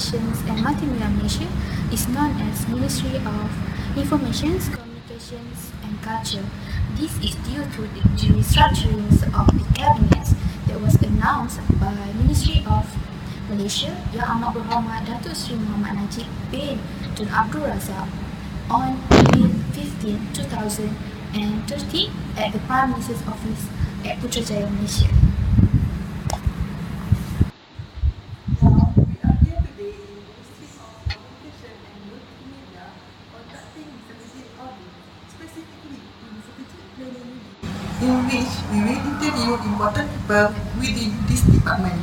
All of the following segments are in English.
Communications and Multimedia Malaysia is known as Ministry of Information, Communications and Culture. This is due to the restructuring of the cabinet that was announced by Ministry of Malaysia Yang Amat Berhormat Datuk Seri Muhammad Najib bin Tun Abdul Razak on May 15, 2013 at the Prime Minister's Office at Putrajaya, Malaysia. We are here today in the Ministry of Communication and Multimedia conducting strategic audit, specifically in strategic planning unit, in which we will interview important people within this department.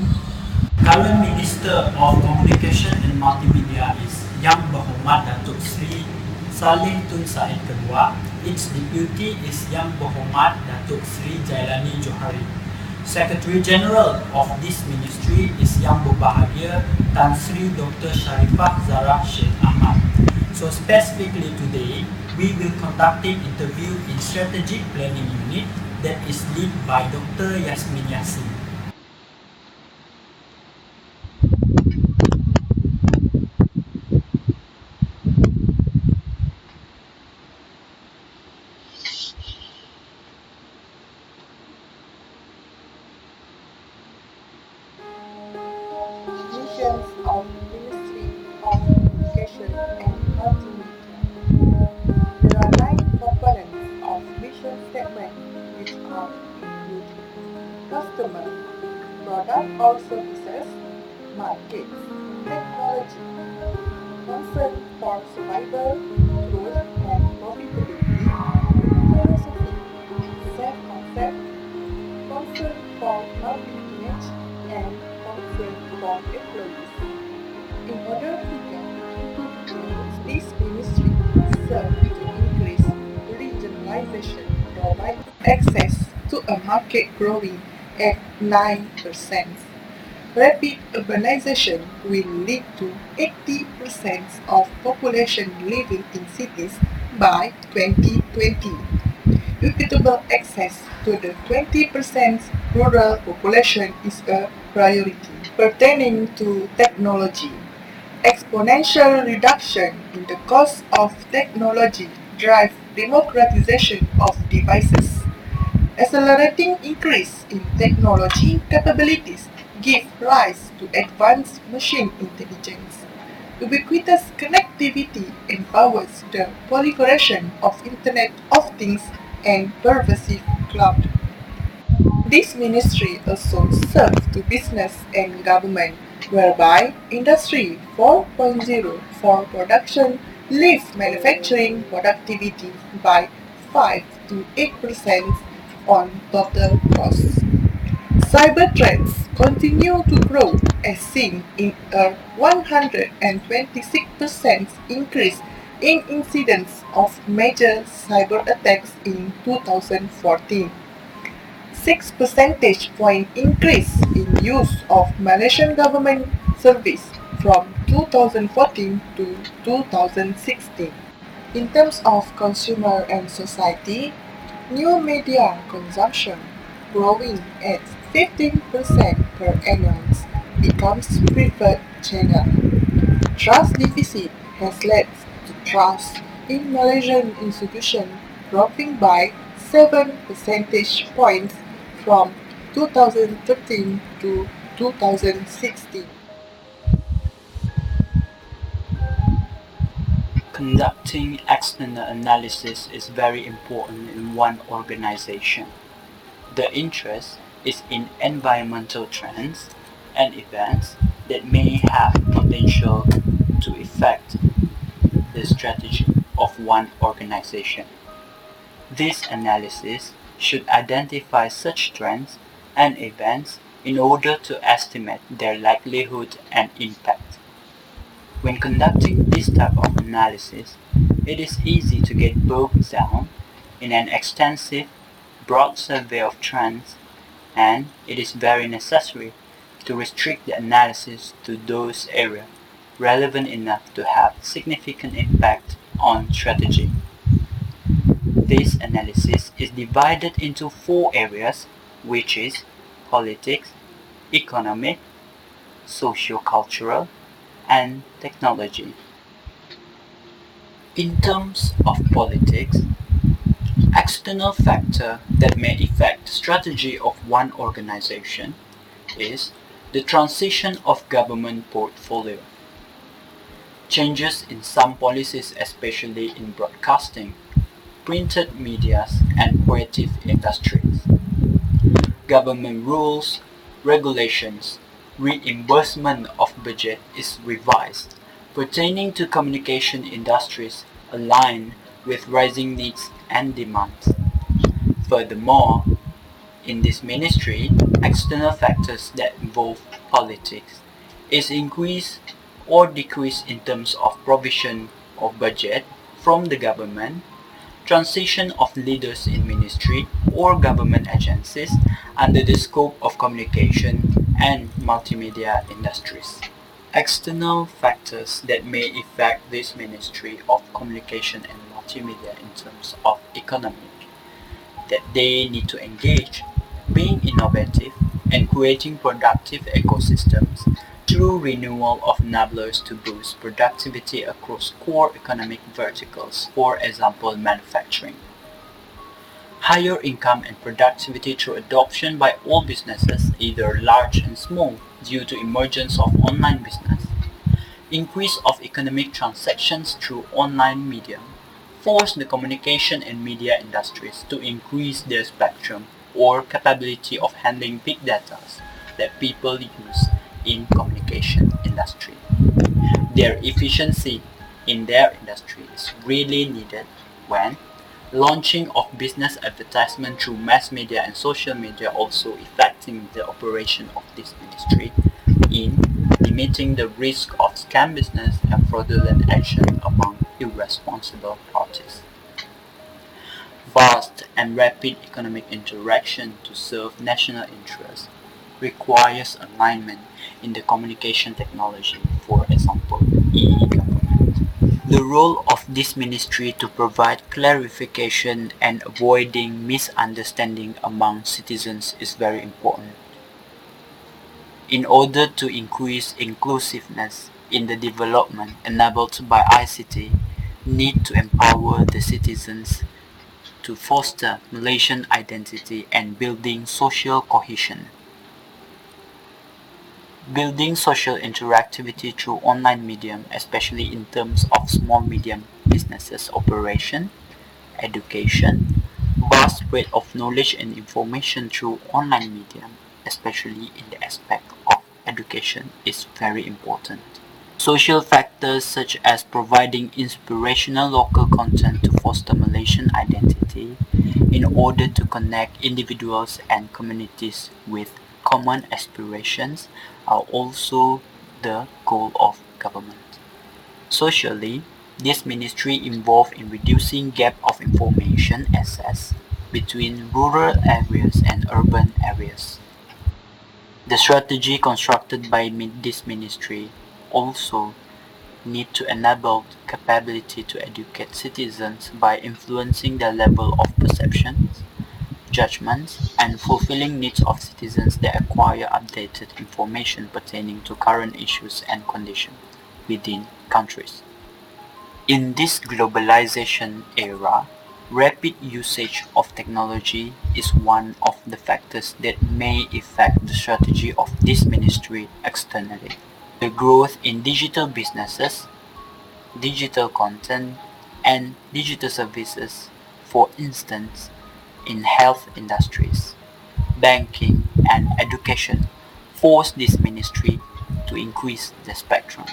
Current Minister of Communication and Multimedia is Yang Berhormat Datuk Seri Salim Tun Said Kedua. Its deputy is Yang Berhormat Datuk Seri Jailani Johari. Secretary General of this ministry is Yang Berbahagia Tan Sri Dr. Sharifah Zara Sheikh Ahmad. So specifically today, we will conducting interview in Strategic Planning Unit that is led by Dr. Yasmin Yassin. Missions of Ministry of Communication and Multimedia. There are 9 components of mission statement which are include customer, product or services, markets, technology, concern for survival, growth and profitability, philosophy, self-concept, concern for public image, and concern for employees. In order to get this ministry serve to increase regionalization, provide access to a market growing at 9%. Rapid urbanization will lead to 80% of population living in cities by 2020. Equitable access to the 20% rural population is a priority. Pertaining to technology, exponential reduction in the cost of technology drive democratization of devices. Accelerating increase in technology capabilities give rise to advanced machine intelligence. Ubiquitous connectivity empowers the proliferation of Internet of Things and pervasive cloud. This ministry also serves to business and government, whereby Industry 4.0 for production lifts manufacturing productivity by 5 to 8% on total costs. Cyber threats continue to grow as seen in a 126% increase in incidents of major cyber attacks in 2014. 6 percentage point increase in use of Malaysian government service from 2014 to 2016. In terms of consumer and society, new media consumption growing at 15% per annum becomes preferred channel. Trust deficit has led to trust in Malaysian institutions dropping by 7 percentage points from 2013 to 2016. Conducting external analysis is very important in one organization. The interest is in environmental trends and events that may have potential to affect the strategy of one organization. This analysis should identify such trends and events in order to estimate their likelihood and impact. When conducting this type of analysis, it is easy to get bogged down in an extensive, broad survey of trends, and it is very necessary to restrict the analysis to those areas relevant enough to have significant impact on strategy. This analysis is divided into 4 areas, which is politics, economic, socio-cultural, and technology. In terms of politics, external factor that may affect the strategy of one organization is the transition of government portfolio. Changes in some policies, especially in broadcasting, printed medias, and creative industries. Government rules, regulations, reimbursement of budget is revised, pertaining to communication industries aligned with rising needs and demands. Furthermore, in this ministry, external factors that involve politics is increased or decreased in terms of provision of budget from the government, transition of leaders in ministry or government agencies under the scope of communication and multimedia industries. External factors that may affect this ministry of communication and multimedia in terms of economic that they need to engage, being innovative and creating productive ecosystems through renewal of enablers to boost productivity across core economic verticals, for example manufacturing. Higher income and productivity through adoption by all businesses, either large and small, due to emergence of online business. Increase of economic transactions through online medium force the communication and media industries to increase their spectrum or capability of handling big data that people use in communication industry. Their efficiency in their industry is really needed when launching of business advertisement through mass media and social media also affecting the operation of this ministry in limiting the risk of scam business and fraudulent action among irresponsible parties. Vast and rapid economic interaction to serve national interests requires alignment in the communication technology, for example, e-government. The role of this ministry to provide clarification and avoiding misunderstanding among citizens is very important. In order to increase inclusiveness in the development enabled by ICT, need to empower the citizens to foster Malaysian identity and building social cohesion. Building social interactivity through online medium, especially in terms of small medium businesses operation, education, vast breadth of knowledge and information through online medium, especially in the aspect of education, is very important. Social factors such as providing inspirational local content to foster Malaysian identity in order to connect individuals and communities with common aspirations are also the goal of government. Socially, this ministry involved in reducing gap of information access between rural areas and urban areas. The strategy constructed by this ministry also need to enable capability to educate citizens by influencing their level of perceptions, judgments, and fulfilling needs of citizens that acquire updated information pertaining to current issues and conditions within countries. In this globalization era, rapid usage of technology is one of the factors that may affect the strategy of this ministry externally. The growth in digital businesses, digital content, and digital services, for instance, in health industries, banking, and education, force this ministry to increase the spectrum.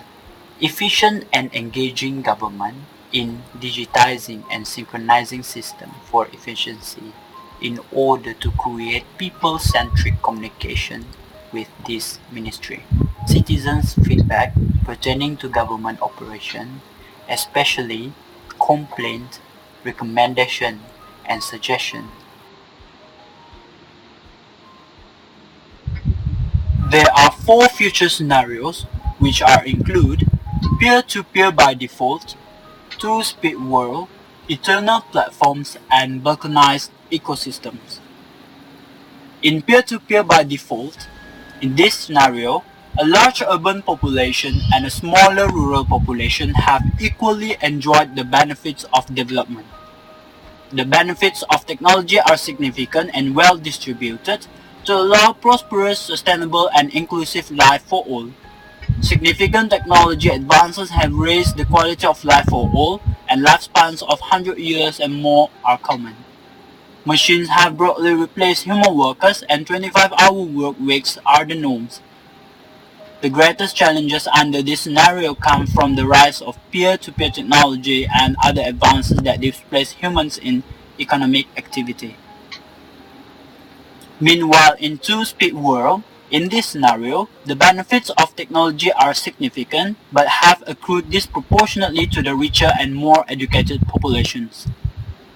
Efficient and engaging government in digitizing and synchronizing system for efficiency in order to create people-centric communication with this ministry. Citizens' feedback pertaining to government operation, especially complaint, recommendation, and suggestion. There are four future scenarios which are include peer-to-peer by default, two-speed world, eternal platforms, and balkanized ecosystems. In peer-to-peer by default, in this scenario, A large urban population and a smaller rural population have equally enjoyed the benefits of development. The benefits of technology are significant and well distributed to allow prosperous, sustainable, and inclusive life for all. Significant technology advances have raised the quality of life for all, and lifespans of 100 years and more are common. Machines have broadly replaced human workers, and 25-hour work weeks are the norms. The greatest challenges under this scenario come from the rise of peer-to-peer technology and other advances that displace humans in economic activity. Meanwhile, in two-speed world, in this scenario, the benefits of technology are significant but have accrued disproportionately to the richer and more educated populations.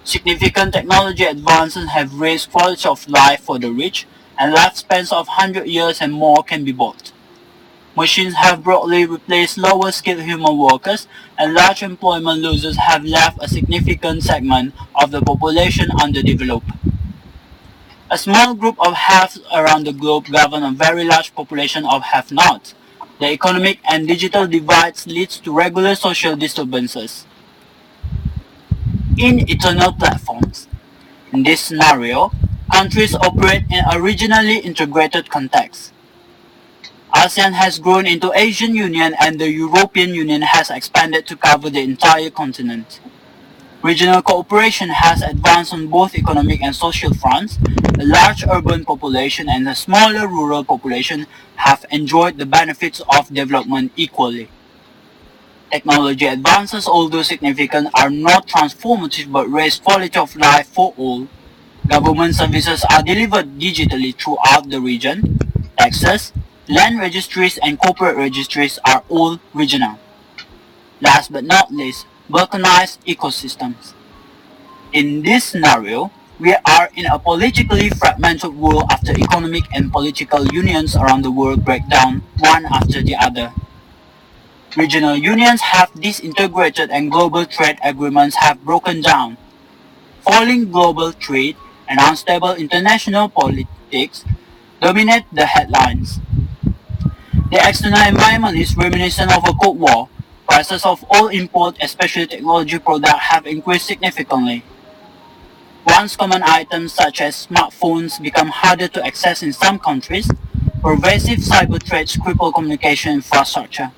Significant technology advances have raised quality of life for the rich, and lifespans of 100 years and more can be bought. Machines have broadly replaced lower-skilled human workers, and large employment losses have left a significant segment of the population underdeveloped. A small group of haves around the globe govern a very large population of have-nots. The economic and digital divides leads to regular social disturbances. In eternal platforms, in this scenario, countries operate in a regionally integrated context. ASEAN has grown into Asian Union and the European Union has expanded to cover the entire continent. Regional cooperation has advanced on both economic and social fronts. A large urban population and a smaller rural population have enjoyed the benefits of development equally. Technology advances, although significant, are not transformative but raise quality of life for all. Government services are delivered digitally throughout the region. Taxes, land registries and corporate registries are all regional. Last but not least, balkanized ecosystems. In this scenario, we are in a politically fragmented world after economic and political unions around the world break down one after the other. Regional unions have disintegrated and global trade agreements have broken down. Falling global trade and unstable international politics dominate the headlines. The external environment is reminiscent of a Cold War. Prices of all import, especially technology products, have increased significantly. Once common items such as smartphones become harder to access in some countries, pervasive cyber threats cripple communication infrastructure.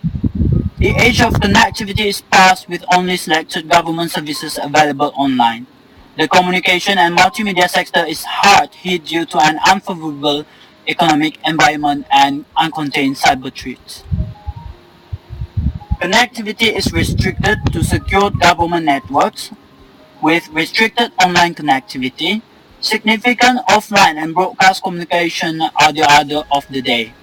The age of connectivity is past with only selected government services available online. The communication and multimedia sector is hard hit due to an unfavorable economic environment and uncontained cyber threats. Connectivity is restricted to secured government networks. With restricted online connectivity, significant offline and broadcast communication are the order of the day.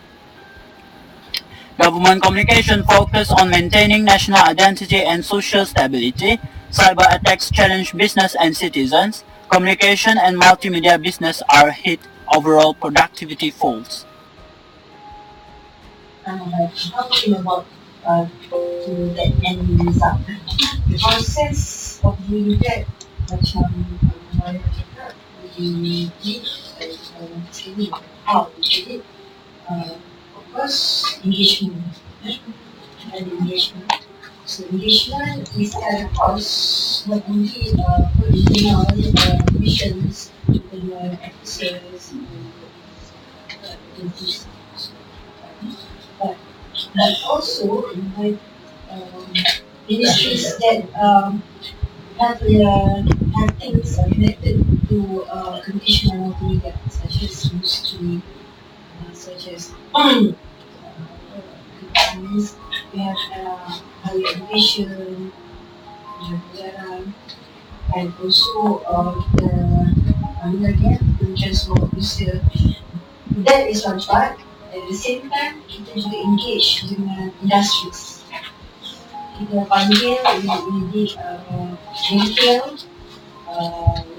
Government communication focus on maintaining national identity and social stability. Cyber attacks challenge business and citizens. Communication and multimedia business are hit. Overall productivity falls. Talking about to that end result. The process of doing that macam Maya cakap we need training how to do it. Of course engagement and engagement. So engagement is at a cost not only for internal missions, internal officers, but also with ministries that have things connected to communication and multimedia, such as ministry, such as we have higher education, pelajaran, and also the transport officer. That is one part. At the same time, kita juga engage dengan industries. Kita panggil we did retail,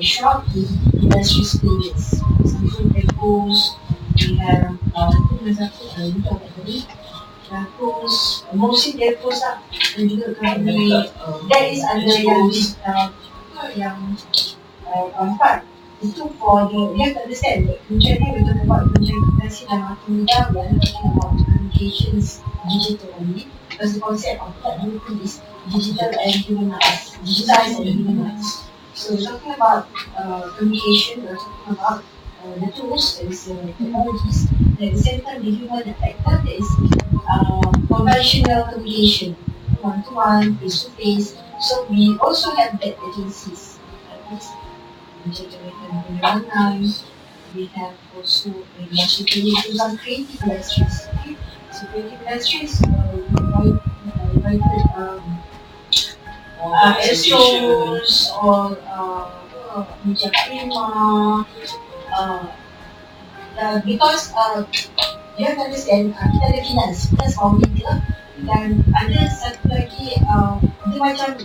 shop with industry spirits. Something depots, we have untuk tadi depots, mostly depots lah. Dan juga company that is under yang keempat. Itu for the, you have to understand that usually we talk about komunikasi dan multimedia, we are not talking about communications digital only, because the concept of what we do is digital and humanized, digitized and humanized. So we're talking about communication, we're talking about the tools, there is technologies, and at the same time the human factor, there is conventional communication, one-to-one, face-to-face. So we also have that agencies. Generated penerangan. We have also industry some creative industries. Okay? So creative industries, we invited Astros or Media Prima, because you have to understand kita ada finance for media dan ada satu lagi dia macam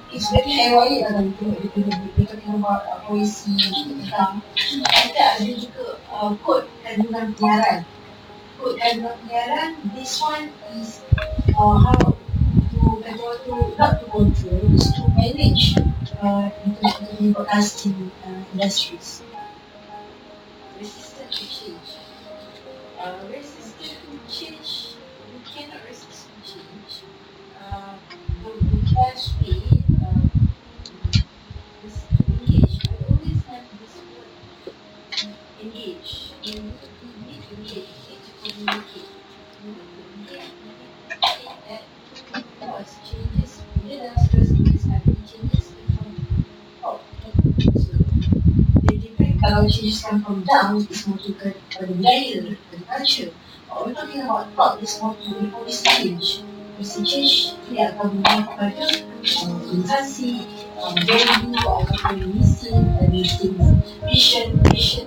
it's very high lah kalau kita talking about policy tentang kita ada juga kod kandungan penyiaran. Kod kandungan penyiaran, this one is how to not to control, is to manage the broadcasting industries. Resistant to change. Resistant to change, you cannot resist to change. The best way is to engage. I always have this word engage. You need to engage, you need to communicate. You need to engage, you need to say that because changes, bila dalam sebuah changes changes come from top. So, kalau changes come from down, it's more to the budaya, the culture. We're talking about top, it's more to the policy change. Policy change dia akan membawa kepada organisasi, value, ataupun missing vision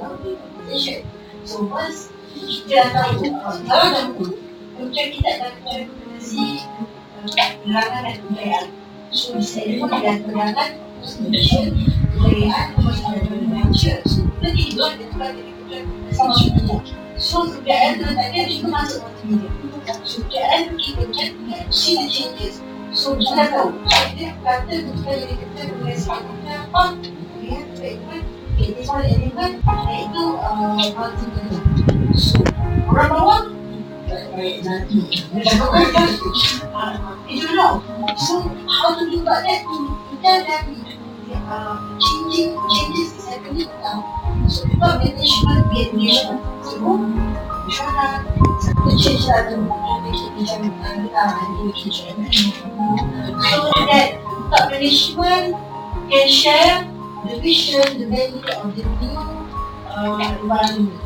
of the organisation. So once kita dah tahu, kalau dah tahu, kemudian kita akan rekomendasi penerangan dan kebudayaan. So bisa elok dan penerangan, vision, kebudayaan, dan culture. So kita tidur, kita belajar sama media. So kebudayaan tadi juga masuk multimedia. So kebudayaan kita can see the changes. So kita tahu. So dia kata kita jadi kita mengesahkan apa, we have to element, this one element, iaitu multimedia. So orang bawah baik nanti. You don't know. So how to do about that? Kita dah changes is happening now. So people management, be engagement. So misalnya satu change lah tu, macam kita engagement. So that top management can share the vision, the value of the new environment.